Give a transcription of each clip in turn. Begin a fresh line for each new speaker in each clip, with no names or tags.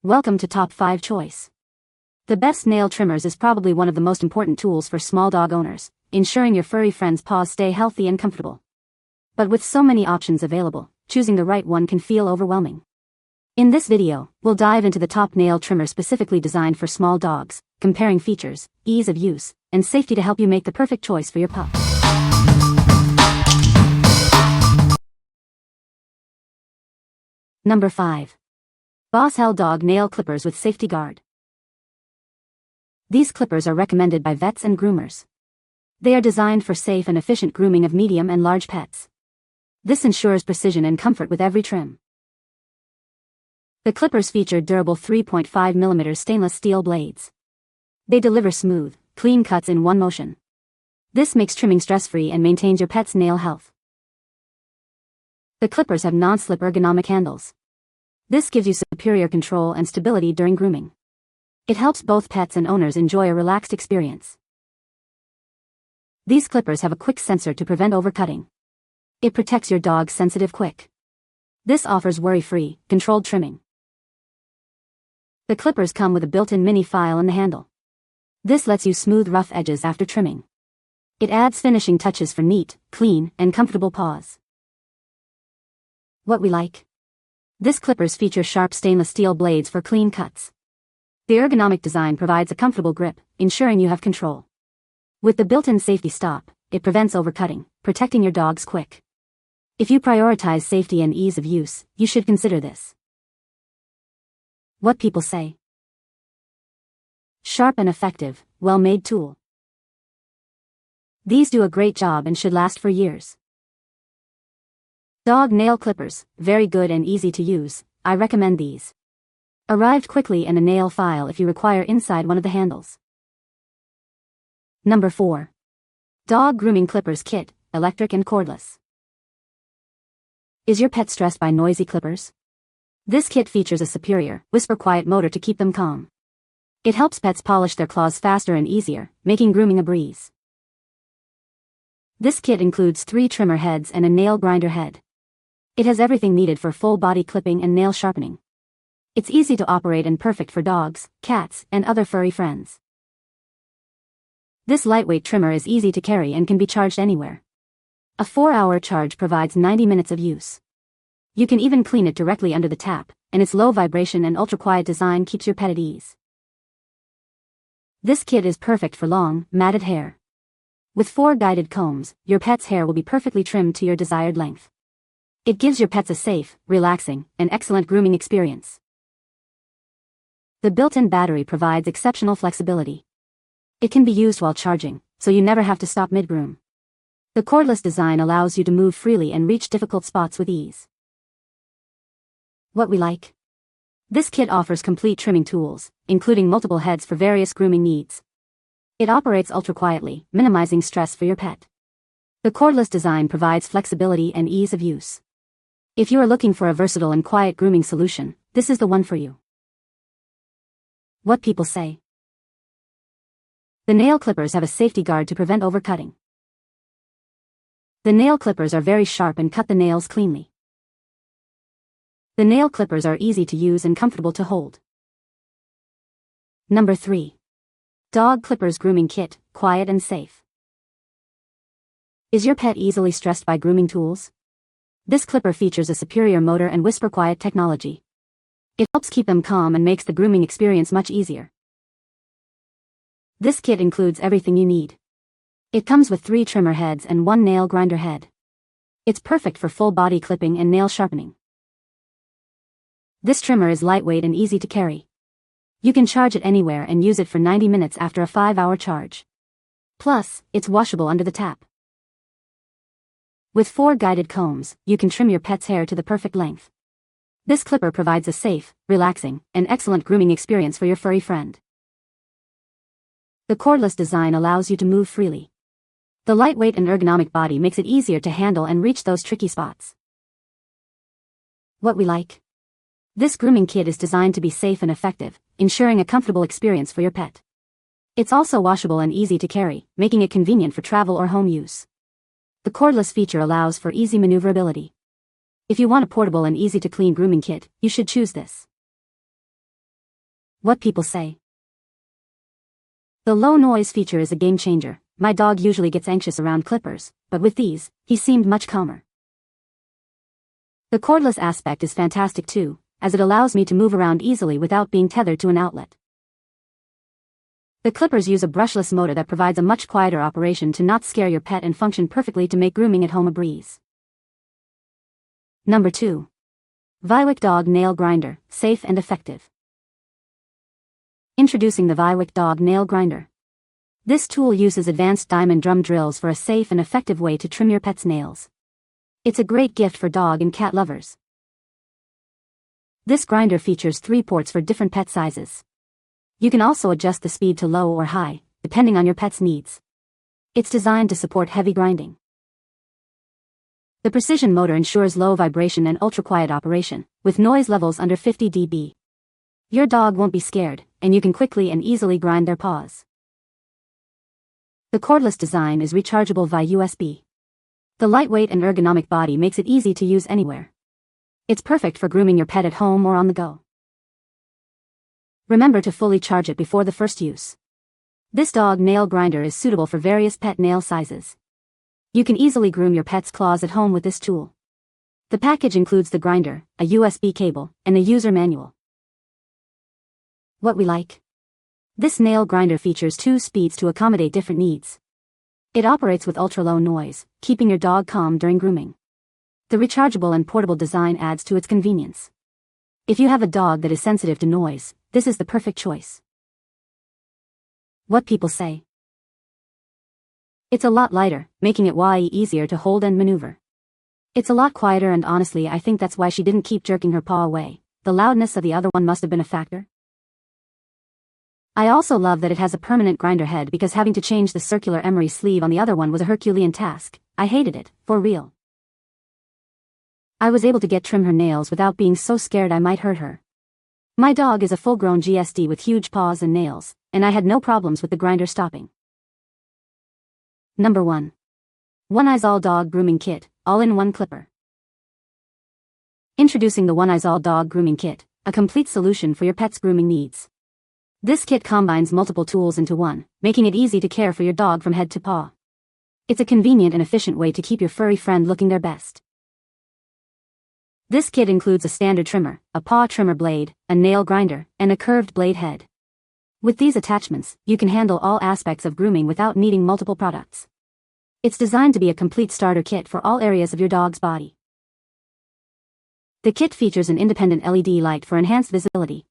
Welcome to Top 5 Choice. The best nail trimmers is probably one of the most important tools for small dog owners, ensuring your furry friend's paws stay healthy and comfortable. But with so many options available, choosing the right one can feel overwhelming. In this video, we'll dive into the top nail trimmer specifically designed for small dogs, comparing features, ease of use, and safety to help you make the perfect choice for your pup. Number 5. Boshel Dog Nail Clippers with Safety Guard. These clippers are recommended by vets and groomers. They are designed for safe and efficient grooming of medium and large pets. This ensures precision and comfort with every trim. The clippers feature durable 3.5mm stainless steel blades. They deliver smooth, clean cuts in one motion. This makes trimming stress-free and maintains your pet's nail health. The clippers have non-slip ergonomic handles. This gives you superior control and stability during grooming. It helps both pets and owners enjoy a relaxed experience. These clippers have a quick sensor to prevent overcutting. It protects your dog's sensitive quick. This offers worry-free, controlled trimming. The clippers come with a built-in mini file in the handle. This lets you smooth rough edges after trimming. It adds finishing touches for neat, clean, and comfortable paws. What we like. This clippers feature sharp stainless steel blades for clean cuts. The ergonomic design provides a comfortable grip, ensuring you have control. With the built-in safety stop, it prevents overcutting, protecting your dog's quick. If you prioritize safety and ease of use, you should consider this. What people say. Sharp and effective, well-made tool. These do a great job and should last for years. Dog nail clippers, very good and easy to use, I recommend these. Arrived quickly and a nail file if you require inside one of the handles. Number 4. Dog Grooming Clippers Kit, electric and cordless. Is your pet stressed by noisy clippers? This kit features a superior, whisper-quiet motor to keep them calm. It helps pets polish their claws faster and easier, making grooming a breeze. This kit includes 3 trimmer heads and a nail grinder head. It has everything needed for full body clipping and nail sharpening. It's easy to operate and perfect for dogs, cats, and other furry friends. This lightweight trimmer is easy to carry and can be charged anywhere. A 4-hour charge provides 90 minutes of use. You can even clean it directly under the tap, and its low vibration and ultra-quiet design keeps your pet at ease. This kit is perfect for long, matted hair. With 4 guided combs, your pet's hair will be perfectly trimmed to your desired length. It gives your pets a safe, relaxing, and excellent grooming experience. The built-in battery provides exceptional flexibility. It can be used while charging, so you never have to stop mid-groom. The cordless design allows you to move freely and reach difficult spots with ease. What we like. This kit offers complete trimming tools, including multiple heads for various grooming needs. It operates ultra-quietly, minimizing stress for your pet. The cordless design provides flexibility and ease of use. If you are looking for a versatile and quiet grooming solution, this is the one for you. What people say. The nail clippers have a safety guard to prevent overcutting. The nail clippers are very sharp and cut the nails cleanly. The nail clippers are easy to use and comfortable to hold. Number 3. Dog Clippers Grooming Kit, quiet and safe. Is your pet easily stressed by grooming tools? This clipper features a superior motor and whisper-quiet technology. It helps keep them calm and makes the grooming experience much easier. This kit includes everything you need. It comes with 3 trimmer heads and 1 nail grinder head. It's perfect for full body clipping and nail sharpening. This trimmer is lightweight and easy to carry. You can charge it anywhere and use it for 90 minutes after a 5-hour charge. Plus, it's washable under the tap. With 4 guided combs, you can trim your pet's hair to the perfect length. This clipper provides a safe, relaxing, and excellent grooming experience for your furry friend. The cordless design allows you to move freely. The lightweight and ergonomic body makes it easier to handle and reach those tricky spots. What we like. This grooming kit is designed to be safe and effective, ensuring a comfortable experience for your pet. It's also washable and easy to carry, making it convenient for travel or home use. The cordless feature allows for easy maneuverability. If you want a portable and easy-to-clean grooming kit, you should choose this. What people say. The low noise feature is a game changer. My dog usually gets anxious around clippers, but with these, he seemed much calmer. The cordless aspect is fantastic too, as it allows me to move around easily without being tethered to an outlet. The clippers use a brushless motor that provides a much quieter operation to not scare your pet and function perfectly to make grooming at home a breeze. Number 2. VIWIK Dog Nail Grinder, safe and effective. Introducing the VIWIK Dog Nail Grinder. This tool uses advanced diamond drum drills for a safe and effective way to trim your pet's nails. It's a great gift for dog and cat lovers. This grinder features 3 ports for different pet sizes. You can also adjust the speed to low or high, depending on your pet's needs. It's designed to support heavy grinding. The precision motor ensures low vibration and ultra-quiet operation, with noise levels under 50 dB. Your dog won't be scared, and you can quickly and easily grind their paws. The cordless design is rechargeable via USB. The lightweight and ergonomic body makes it easy to use anywhere. It's perfect for grooming your pet at home or on the go. Remember to fully charge it before the first use. This dog nail grinder is suitable for various pet nail sizes. You can easily groom your pet's claws at home with this tool. The package includes the grinder, a USB cable, and a user manual. What we like. This nail grinder features 2 speeds to accommodate different needs. It operates with ultra-low noise, keeping your dog calm during grooming. The rechargeable and portable design adds to its convenience. If you have a dog that is sensitive to noise, this is the perfect choice. What people say. It's a lot lighter, making it way easier to hold and maneuver. It's a lot quieter, and honestly I think that's why she didn't keep jerking her paw away. The loudness of the other one must have been a factor. I also love that it has a permanent grinder head, because having to change the circular emery sleeve on the other one was a Herculean task. I hated it, for real. I was able to trim her nails without being so scared I might hurt her. My dog is a full-grown GSD with huge paws and nails, and I had no problems with the grinder stopping. Number 1. ONEISALL Dog Grooming Kit, all-in-one clipper. Introducing the ONEISALL Dog Grooming Kit, a complete solution for your pet's grooming needs. This kit combines multiple tools into one, making it easy to care for your dog from head to paw. It's a convenient and efficient way to keep your furry friend looking their best. This kit includes a standard trimmer, a paw trimmer blade, a nail grinder, and a curved blade head. With these attachments, you can handle all aspects of grooming without needing multiple products. It's designed to be a complete starter kit for all areas of your dog's body. The kit features an independent LED light for enhanced visibility.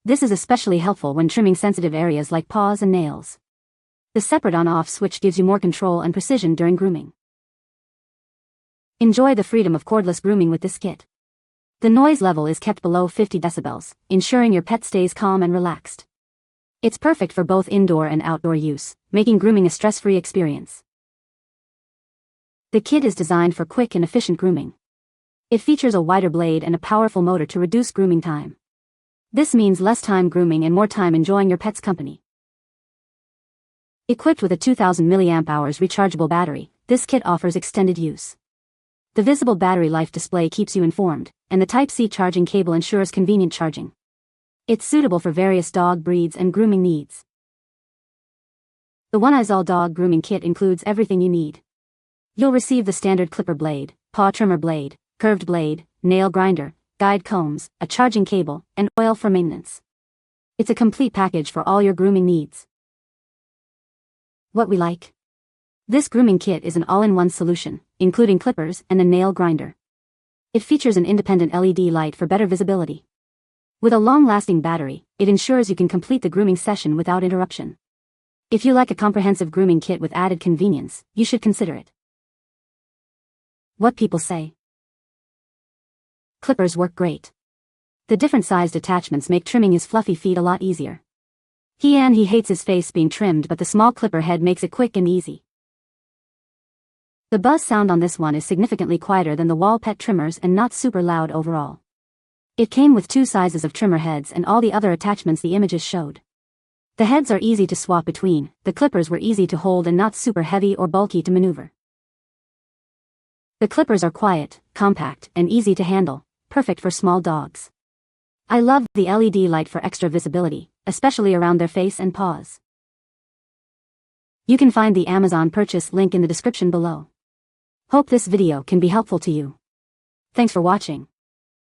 This is especially helpful when trimming sensitive areas like paws and nails. The separate on-off switch gives you more control and precision during grooming. Enjoy the freedom of cordless grooming with this kit. The noise level is kept below 50 decibels, ensuring your pet stays calm and relaxed. It's perfect for both indoor and outdoor use, making grooming a stress-free experience. The kit is designed for quick and efficient grooming. It features a wider blade and a powerful motor to reduce grooming time. This means less time grooming and more time enjoying your pet's company. Equipped with a 2000 mAh rechargeable battery, this kit offers extended use. The visible battery life display keeps you informed, and the Type-C charging cable ensures convenient charging. It's suitable for various dog breeds and grooming needs. The ONEISALL Dog Grooming Kit includes everything you need. You'll receive the standard clipper blade, paw trimmer blade, curved blade, nail grinder, guide combs, a charging cable, and oil for maintenance. It's a complete package for all your grooming needs. What we like. This grooming kit is an all-in-one solution, including clippers and a nail grinder. It features an independent LED light for better visibility. With a long-lasting battery, it ensures you can complete the grooming session without interruption. If you like a comprehensive grooming kit with added convenience, you should consider it. What people say. Clippers work great. The different sized attachments make trimming his fluffy feet a lot easier. He hates his face being trimmed, but the small clipper head makes it quick and easy. The buzz sound on this one is significantly quieter than the wall pet trimmers and not super loud overall. It came with 2 sizes of trimmer heads and all the other attachments the images showed. The heads are easy to swap between, the clippers were easy to hold and not super heavy or bulky to maneuver. The clippers are quiet, compact, and easy to handle, perfect for small dogs. I love the LED light for extra visibility, especially around their face and paws. You can find the Amazon purchase link in the description below. Hope this video can be helpful to you. Thanks for watching.